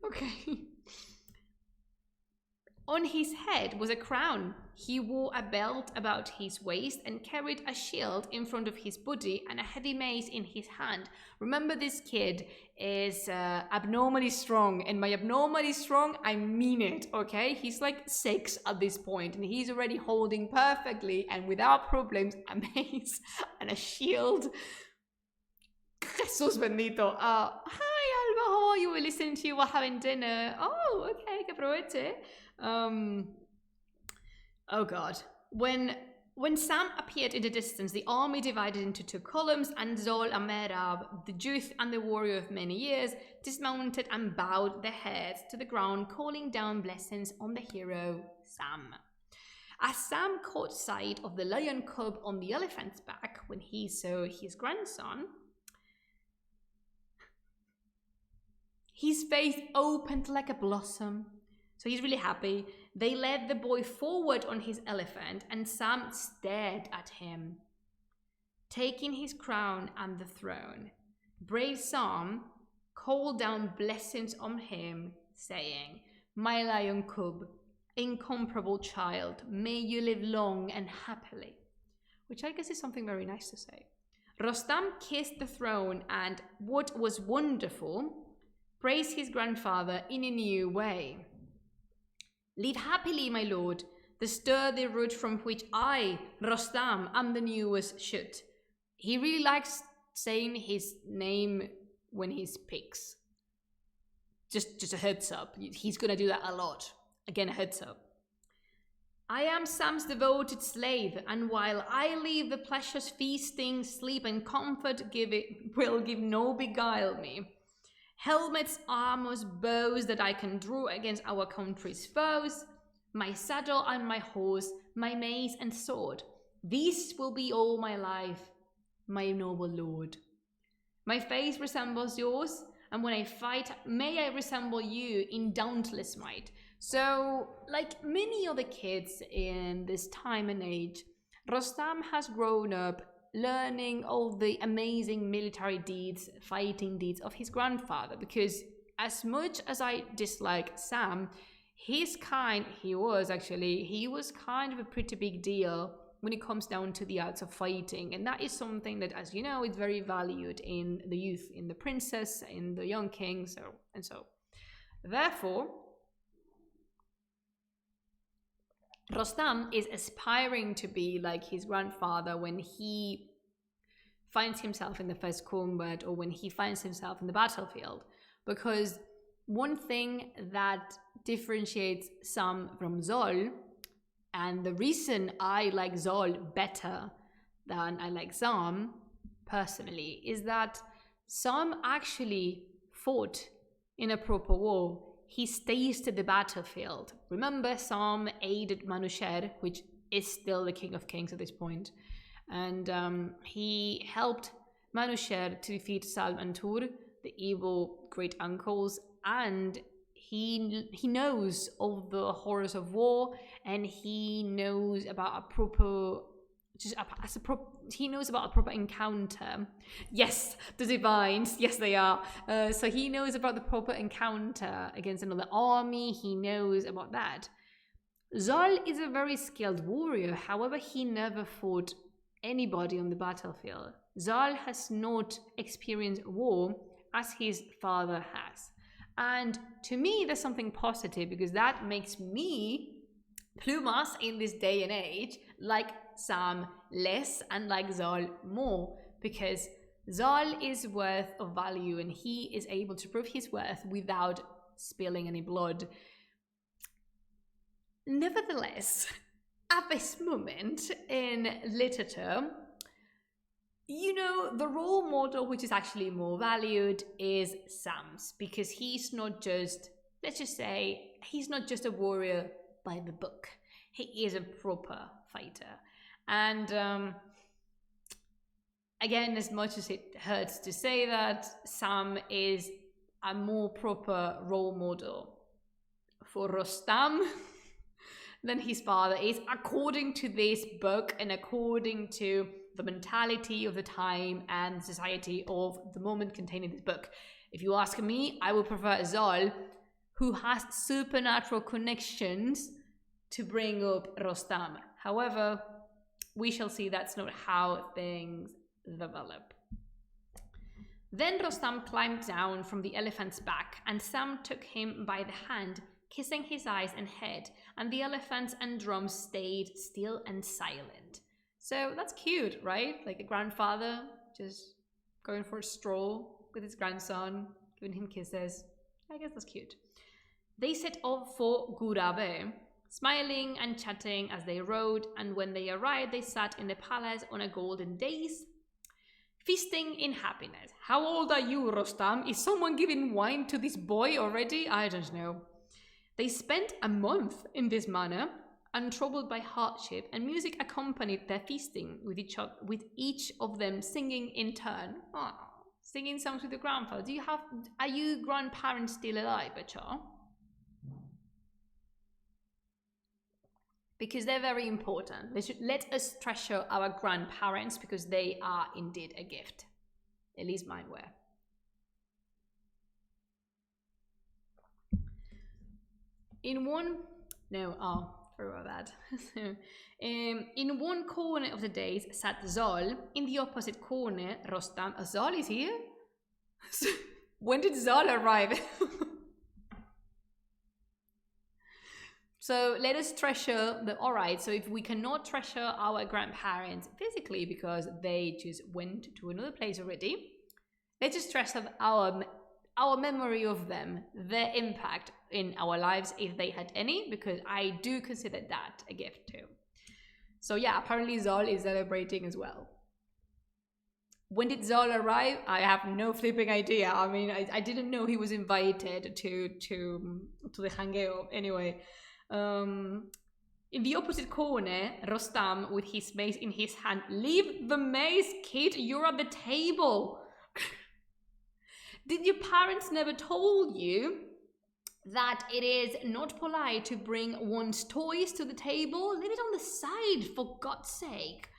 Okay. On his head was a crown. He wore a belt about his waist and carried a shield in front of his body and a heavy mace in his hand. Remember, this kid is abnormally strong, and by abnormally strong, I mean it, okay? He's like 6 at this point, and he's already holding perfectly and without problems a mace and a shield. Jesus bendito. Hi, Alba, how are you? We're listening to you while having dinner. Oh, okay, que aproveche. Oh God. When When Sam appeared in the distance, the army divided into two columns, and Zol and Merab, the youth and the warrior of many years, dismounted and bowed their heads to the ground, calling down blessings on the hero Sam. As Sam caught sight of the lion cub on the elephant's back when he saw his grandson, his face opened like a blossom. So he's really happy. They led the boy forward on his elephant, and Sam stared at him, taking his crown and the throne. Brave Sam called down blessings on him, saying, "My lion cub, incomparable child, may you live long and happily," which I guess is something very nice to say. Rostam kissed the throne and, what was wonderful, praised his grandfather in a new way. "Live happily, my lord, the sturdy root from which I, Rostam, am the newest shoot." He really likes saying his name when he speaks. Just a heads up, he's gonna do that a lot. Again, a heads up. "I am Sam's devoted slave, and while I live, the pleasures, feasting, sleep, and comfort will give no beguile me. Helmets, armors, bows that I can draw against our country's foes, my saddle and my horse, my mace and sword. These will be all my life, my noble lord. My face resembles yours, and when I fight, may I resemble you in dauntless might." So, like many other kids in this time and age, Rostam has grown up learning all the amazing military deeds, fighting deeds of his grandfather, because as much as I dislike Sam, he was kind of a pretty big deal when it comes down to the arts of fighting, and that is something that, as you know, is very valued in the youth, in the princess, in the young king, so. Therefore, Rostam is aspiring to be like his grandfather when he finds himself in the first combat or when he finds himself in the battlefield. Because one thing that differentiates Sam from Zol, and the reason I like Zol better than I like Sam personally, is that Sam actually fought in a proper war. He stays to the battlefield. Remember, Sam aided Manusher, which is still the king of kings at this point. And he helped Manusher to defeat Salm and Tur, the evil great uncles, and he knows of the horrors of war, and he knows about a proper he knows about a proper encounter. Yes, the divines, yes they are. So he knows about the proper encounter against another army. He knows about that. Zol is a very skilled warrior. However, he never fought anybody on the battlefield. Zol has not experienced war as his father has. And to me, there's something positive, because that makes me, Plumas, in this day and age, like Sam less and like Zol more, because Zol is worth of value and he is able to prove his worth without spilling any blood. Nevertheless, at this moment in literature, you know, the role model which is actually more valued is Sam's, because he's not just, let's just say, he's not just a warrior by the book. He is a proper fighter. And again, as much as it hurts to say that, Sam is a more proper role model for Rostam than his father is, according to this book and according to the mentality of the time and society of the moment contained in this book. If you ask me, I would prefer Zol, who has supernatural connections, to bring up Rostam. However, we shall see that's not how things develop. Then Rostam climbed down from the elephant's back, and Sam took him by the hand, kissing his eyes and head, and the elephants and drums stayed still and silent. So that's cute, right? Like the grandfather just going for a stroll with his grandson, giving him kisses. I guess that's cute. They set off for Gurabe, smiling and chatting as they rode, and when they arrived, they sat in the palace on a golden dais, feasting in happiness. How old are you, Rostam? Is someone giving wine to this boy already? I don't know. They spent a month in this manner, untroubled by hardship, and music accompanied their feasting, with each of them singing in turn. Aww. Singing songs with your grandfather. Are you grandparents still alive, Bacha? Because they're very important. Let us treasure our grandparents because they are indeed a gift. At least mine were. Sorry about that. In one corner of the dais sat Zol. In the opposite corner, Rostam. Zol is here? When did Zol arrive? So let us treasure the. Alright, so if we cannot treasure our grandparents physically because they just went to another place already, let's just treasure our memory of them, their impact in our lives if they had any, because I do consider that a gift too. So yeah, apparently Zol is celebrating as well. When did Zol arrive? I have no flipping idea. I mean, I didn't know he was invited to the hangeo. Anyway, in the opposite corner, Rostam with his mace in his hand. Leave the mace, kid. You're at the table. Did your parents never told you that it is not polite to bring one's toys to the table? Leave it on the side, for God's sake.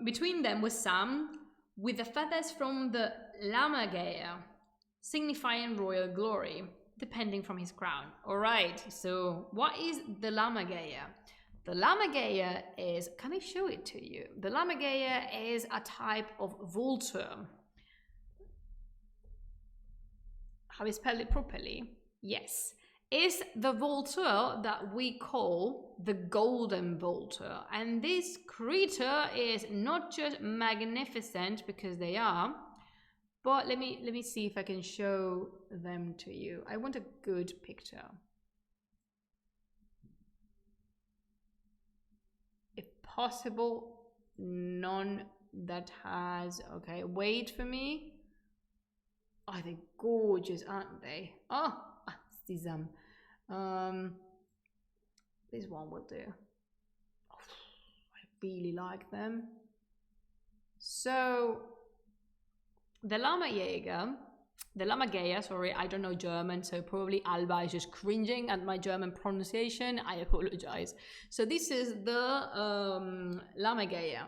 Between them was Sam, with the feathers from the Lamagea, signifying royal glory, depending from his crown. Alright, so what is the Lamagea? The Lamagea is, can I show it to you? The Lamagea is a type of vulture. How we spell it properly? Yes. Is the vulture that we call the golden vulture. And this creature is not just magnificent, because they are, but let me see if I can show them to you. I want a good picture. If possible, none that has, okay, wait for me. Oh, they're gorgeous, aren't they? Oh, this one will do. Oh, I really like them. So the Lamagea, sorry, I don't know German, so probably Alba is just cringing at my German pronunciation. I apologize. So this is the Lamagea.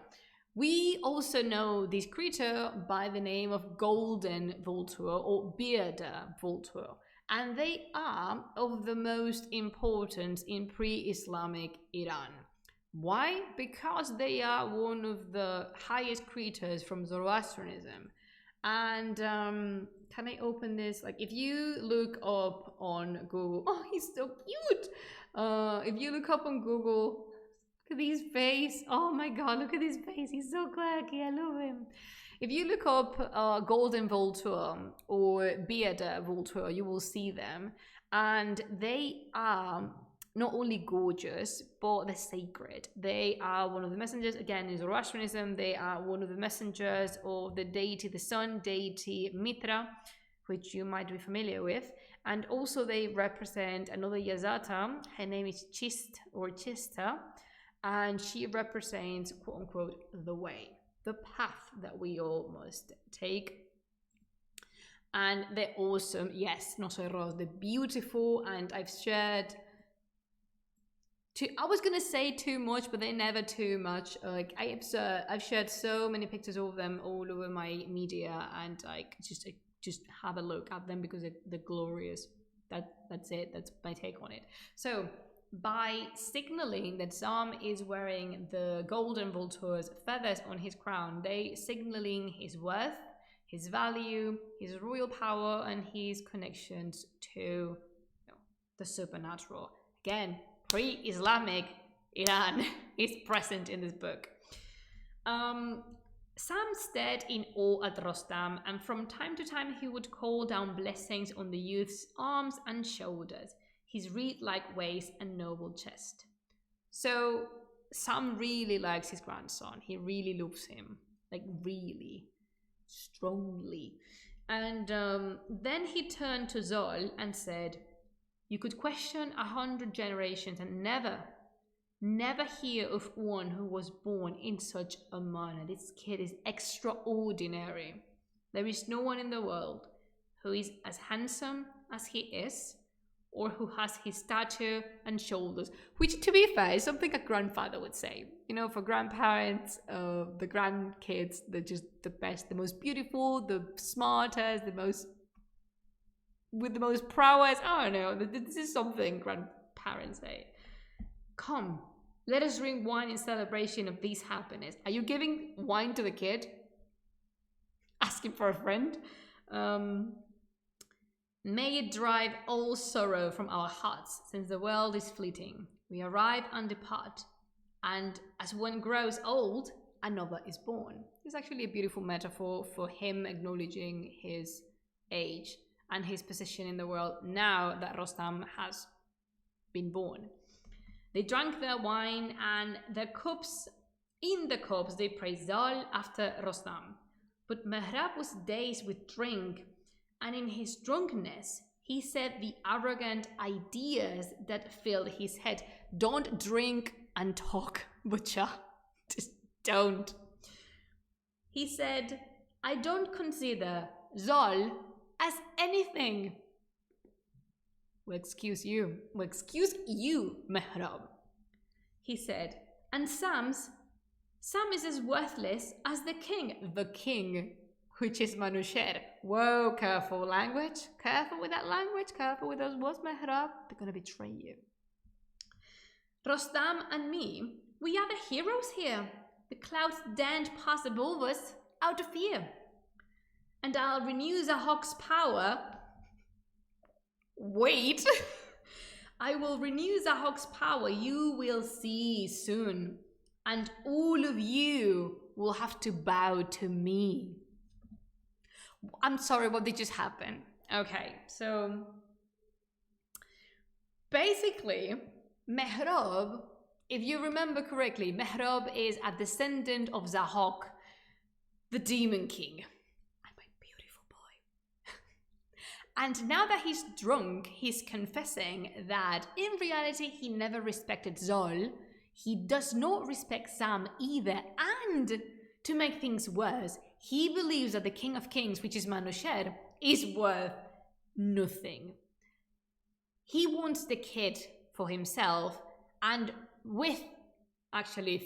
We also know this creature by the name of golden vulture or bearded vulture, and they are of the most importance in pre-Islamic Iran. Why? Because they are one of the highest creatures from Zoroastrianism. And can I open this? Like, if you look up on Google, oh, he's so cute. If you look up on Google, look at his face. Oh my God, look at his face. He's so quirky. I love him. If you look up golden vulture or bearded vulture, you will see them. And they are not only gorgeous, but they're sacred. They are one of the messengers, again, in Zoroastrianism, they are one of the messengers of the deity, the sun deity Mitra, which you might be familiar with. And also they represent another Yazata. Her name is Chist or Chista. And she represents, quote unquote, the way, the path that we all must take. And they're awesome. Yes, no soy rose. They're beautiful. And I've shared, I was gonna say too much, but they're never too much. Like I've shared so many pictures of them all over my media, and like just have a look at them because they're glorious. That's it. That's my take on it. So by signaling that Sam is wearing the golden vulture's feathers on his crown, they signaling his worth, his value, his royal power, and his connections to the supernatural. Again, pre-Islamic Iran is present in this book. Sam stared in awe at Rostam, and from time to time he would call down blessings on the youth's arms and shoulders. his reed-like waist and noble chest. So Sam really likes his grandson. He really loves him, like really strongly. And then he turned to Zol and said, "You could question 100 generations and never hear of one who was born in such a manner. This kid is extraordinary. There is no one in the world who is as handsome as he is, or who has his stature and shoulders," which, to be fair, is something a grandfather would say. You know, for grandparents, the grandkids, they're just the best, the most beautiful, the smartest, with the most prowess. I don't know, this is something grandparents say. "Come, let us drink wine in celebration of this happiness." Are you giving wine to the kid? Asking for a friend? "May it drive all sorrow from our hearts, since the world is fleeting. We arrive and depart, and as one grows old, another is born." It's actually a beautiful metaphor for him acknowledging his age and his position in the world now that Rostam has been born. They drank their wine, and in the cups they praised Zal after Rostam. But Mehrab was dazed with drink, and in his drunkenness, he said the arrogant ideas that filled his head. Don't drink and talk, Butcher. Just don't. He said, "I don't consider Zol as anything." Well, excuse you, Mehrab. He said, "And Sam is as worthless as the king, which is Manusher." Whoa, careful language. Careful with that language. Careful with those words, Mehrab. They're going to betray you. "Rostam and me, we are the heroes here. The clouds daren't pass above us out of fear. And I'll renew Zahok's power." Wait. "I will renew Zahok's power, you will see soon. And all of you will have to bow to me." I'm sorry, what did just happen? Okay, so basically, Mehrab, if you remember correctly, Mehrab is a descendant of Zahok, the Demon King. And my beautiful boy. And now that he's drunk, he's confessing that in reality he never respected Zol. He does not respect Sam either. And to make things worse, he believes that the King of Kings, which is Manusher, is worth nothing. He wants the kid for himself, and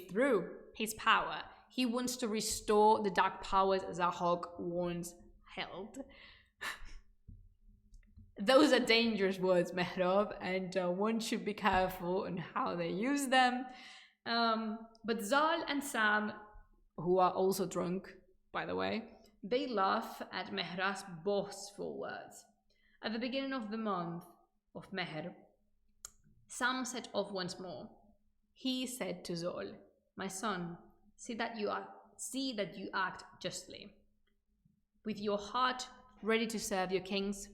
through his power, he wants to restore the dark powers Zahok once held. Those are dangerous words, Mehrab, and one should be careful on how they use them. But Zal and Sam, who are also drunk, by the way, they laugh at Mehrab's boastful words. At the beginning of the month of Mehr, Sam set off once more. He said to Zol, "My son, see that you act justly, with your heart ready to serve your kings,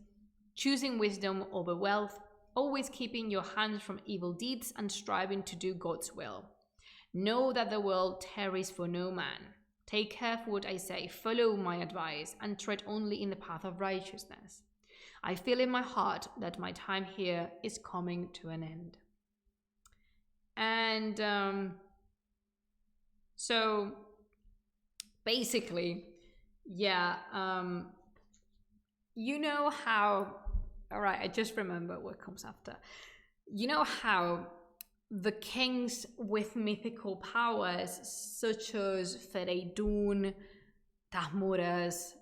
choosing wisdom over wealth, always keeping your hands from evil deeds and striving to do God's will. Know that the world tarries for no man. Take care for what I say, follow my advice, and tread only in the path of righteousness. I feel in my heart that my time here is coming to an end." And so basically, you know how, all right, I just remember what comes after. You know how the kings with mythical powers, such as Fereydun, Tahmuras,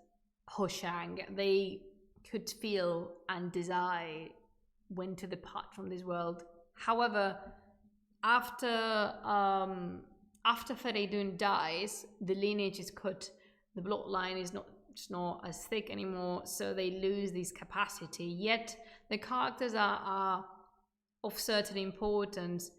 Hoshang, they could feel and desire when to depart from this world. However, after Fereydun dies, the lineage is cut, the bloodline is not as thick anymore, so they lose this capacity. Yet the characters are of certain importance,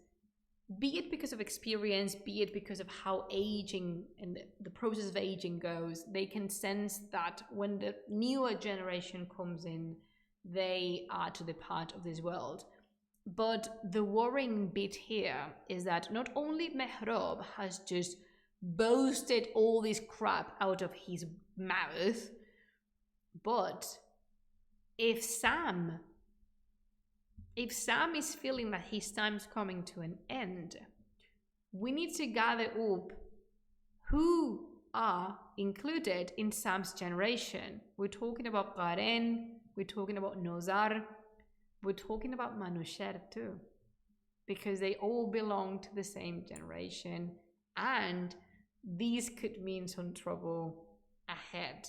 be it because of experience, be it because of how aging and the process of aging goes. They can sense that when the newer generation comes in, they are to depart of this world. But the worrying bit here is that not only Mehrab has just boasted all this crap out of his mouth, but if Sam is feeling that his time's coming to an end, we need to gather up who are included in Sam's generation. We're talking about Karen, we're talking about Nozar, we're talking about Manusher too, because they all belong to the same generation, and these could mean some trouble ahead.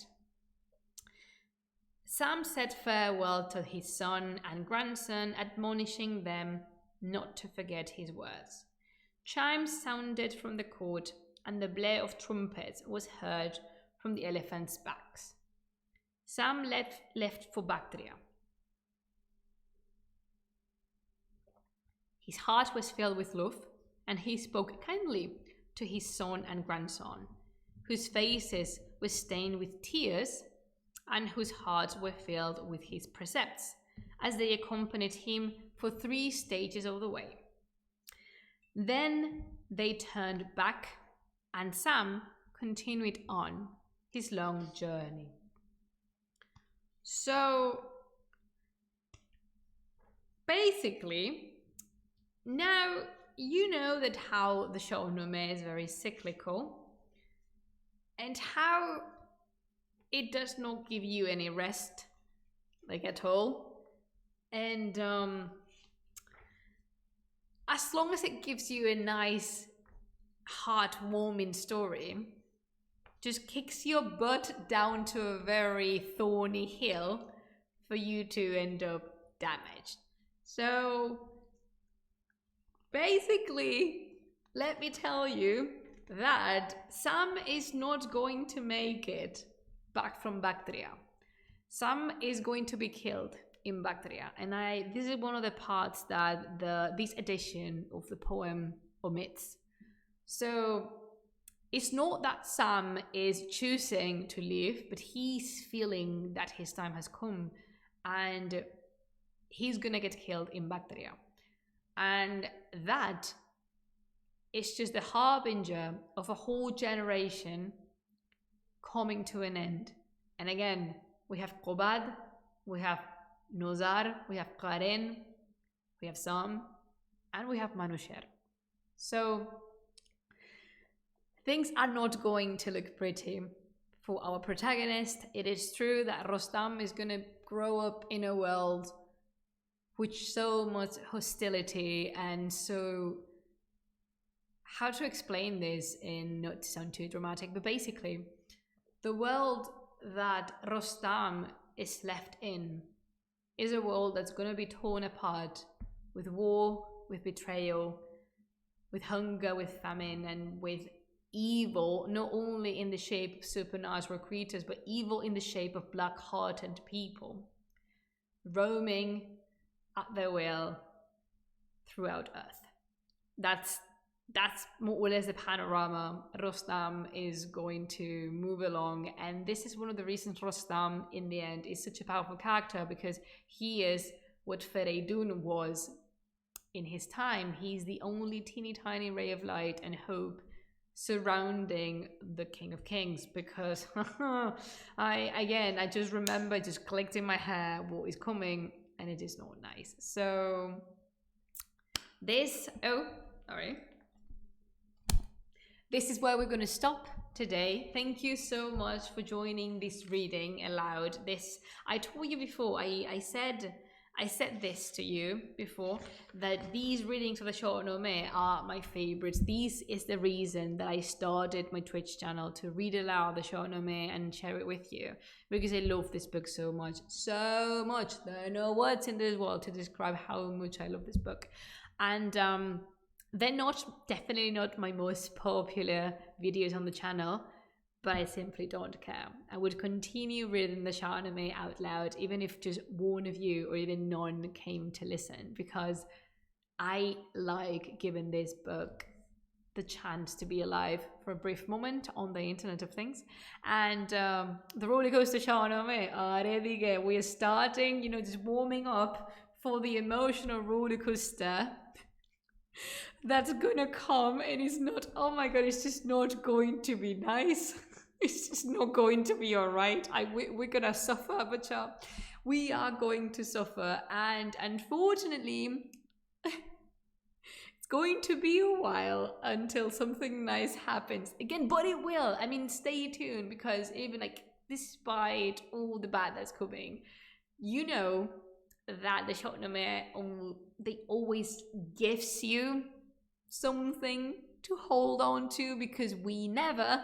Sam said farewell to his son and grandson, admonishing them not to forget his words. Chimes sounded from the court, and the blare of trumpets was heard from the elephants' backs. Sam left for Bactria. His heart was filled with love, and he spoke kindly to his son and grandson, whose faces were stained with tears and whose hearts were filled with his precepts, as they accompanied him for 3 stages of the way. Then they turned back, and Sam continued on his long journey. So, basically, now you know that how the Shāh-nāmeh is very cyclical, and how it does not give you any rest, like at all. And as long as it gives you a nice, heartwarming story, just kicks your butt down to a very thorny hill for you to end up damaged. So basically, let me tell you that Sam is not going to make it back from Bactria. Sam is going to be killed in Bactria, and this is one of the parts that this edition of the poem omits. So it's not that Sam is choosing to live, but he's feeling that his time has come, and he's gonna get killed in Bactria. And that is just the harbinger of a whole generation coming to an end. And again, we have Qobad, we have Nozar, we have Karen, we have Sam, and we have Manusher. So things are not going to look pretty for our protagonist. It is true that Rostam is going to grow up in a world with so much hostility, and so, how to explain this in not to sound too dramatic, but basically the world that Rostam is left in is a world that's going to be torn apart with war, with betrayal, with hunger, with famine, and with evil, not only in the shape of supernatural creatures, but evil in the shape of black-hearted people roaming at their will throughout Earth. That's more or less the panorama Rostam is going to move along, and this is one of the reasons Rostam in the end is such a powerful character, because he is what Fereydun was in his time. He's the only teeny tiny ray of light and hope surrounding the King of Kings, because I just remember just clicked in my hair what is coming, and it is not nice. So this is where we're going to stop today. Thank you so much for joining this reading aloud. I told you before, I said this to you before, that these readings of the Shāh-nāmeh are my favorites. This is the reason that I started my Twitch channel, to read aloud the Shāh-nāmeh and share it with you, because I love this book so much. There are no words in this world to describe how much I love this book. And they're definitely not my most popular videos on the channel, but I simply don't care. I would continue reading the Shāh-nāmeh out loud, even if just one of you or even none came to listen, because I like giving this book the chance to be alive for a brief moment on the Internet of Things. And the roller coaster Shāh-nāmeh, we are starting, just warming up for the emotional roller coaster that's gonna come, and it's not, oh my god, it's just not going to be nice. It's just not going to be all right. We're gonna suffer, but we are going to suffer, and unfortunately it's going to be a while until something nice happens again, but it will. I mean, stay tuned, because even like despite all the bad that's coming, you know that the Shāh-nāmeh, they always gives you something to hold on to, because we never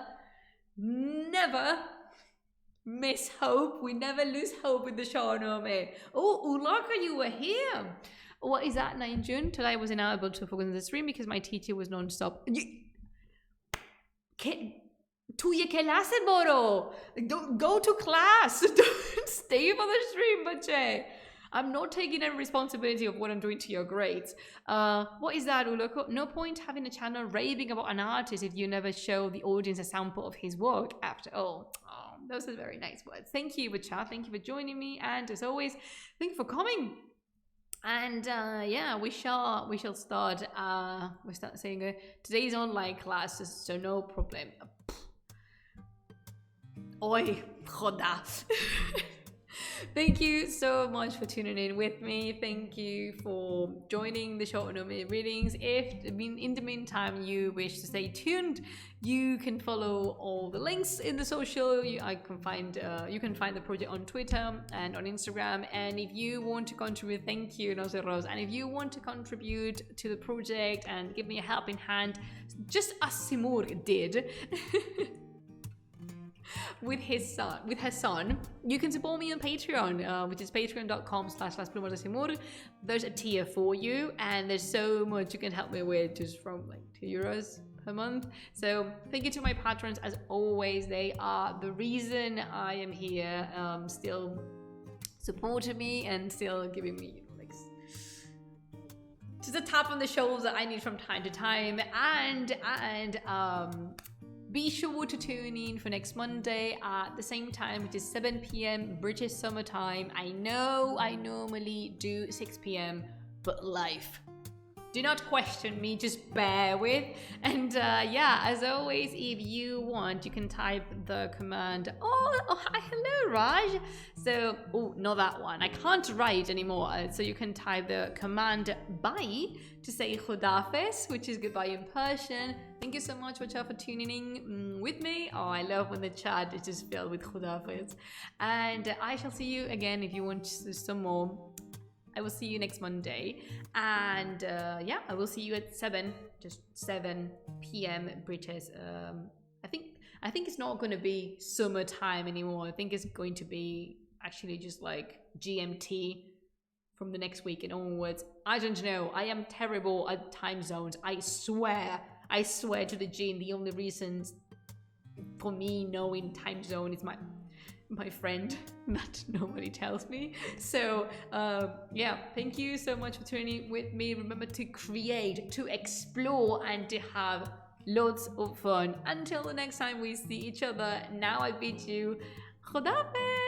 miss hope. We never lose hope in the Shāh-nāmeh. Oh, Ulaka, you were here. What is that, June? Today I was unable to focus on the stream because my teacher was non-stop. Tu che classe, Boro? Don't go to class. Don't stay for the stream, bache. I'm not taking any responsibility of what I'm doing to your grades. What is that, Uloko? No point having a channel raving about an artist if you never show the audience a sample of his work after all. Oh, those are very nice words. Thank you, Bacha. Thank you for joining me. And as always, thank you for coming. And yeah, we shall start. We start saying today's online classes, so no problem. Oi, joda. Thank you so much for tuning in with me. Thank you for joining the Shāh-nāmeh readings. If in the meantime you wish to stay tuned, you can follow all the links in the social. You can find the project on Twitter and on Instagram. And if you want to contribute, thank you, Nose Rose. And if you want to contribute to the project and give me a helping hand, just as Simur did. with her son, you can support me on Patreon, which is patreon.com/lasplumasdesimur. There's a tier for you, and there's so much you can help me with, just from like €2 per month. So thank you to my patrons, as always. They are the reason I am here, still supporting me and still giving me like just a tap on the shoulder I need from time to time. And be sure to tune in for next Monday at the same time, which is 7 p.m. British Summer Time. I know I normally do 6 p.m, but life. Do not question me, just bear with. And yeah, as always, if you want, you can type the command. Oh, hi, hello, Raj. So, oh, not that one. I can't write anymore. So you can type the command bye to say Khudafis, which is goodbye in Persian. Thank you so much, Wacha, for tuning in with me. Oh, I love when the chat is just filled with Khudafis. And I shall see you again if you want some more. I will see you next Monday, and yeah, I will see you at 7 p.m. British. I think it's not going to be summertime anymore. I think it's going to be actually just like GMT from the next week and onwards. I don't know. I am terrible at time zones. I swear to the Gene. The only reason for me knowing time zone is my friend that nobody tells me. So yeah, thank you so much for tuning with me. Remember to create, to explore, and to have lots of fun. Until the next time we see each other, now I bid you Khudafiz.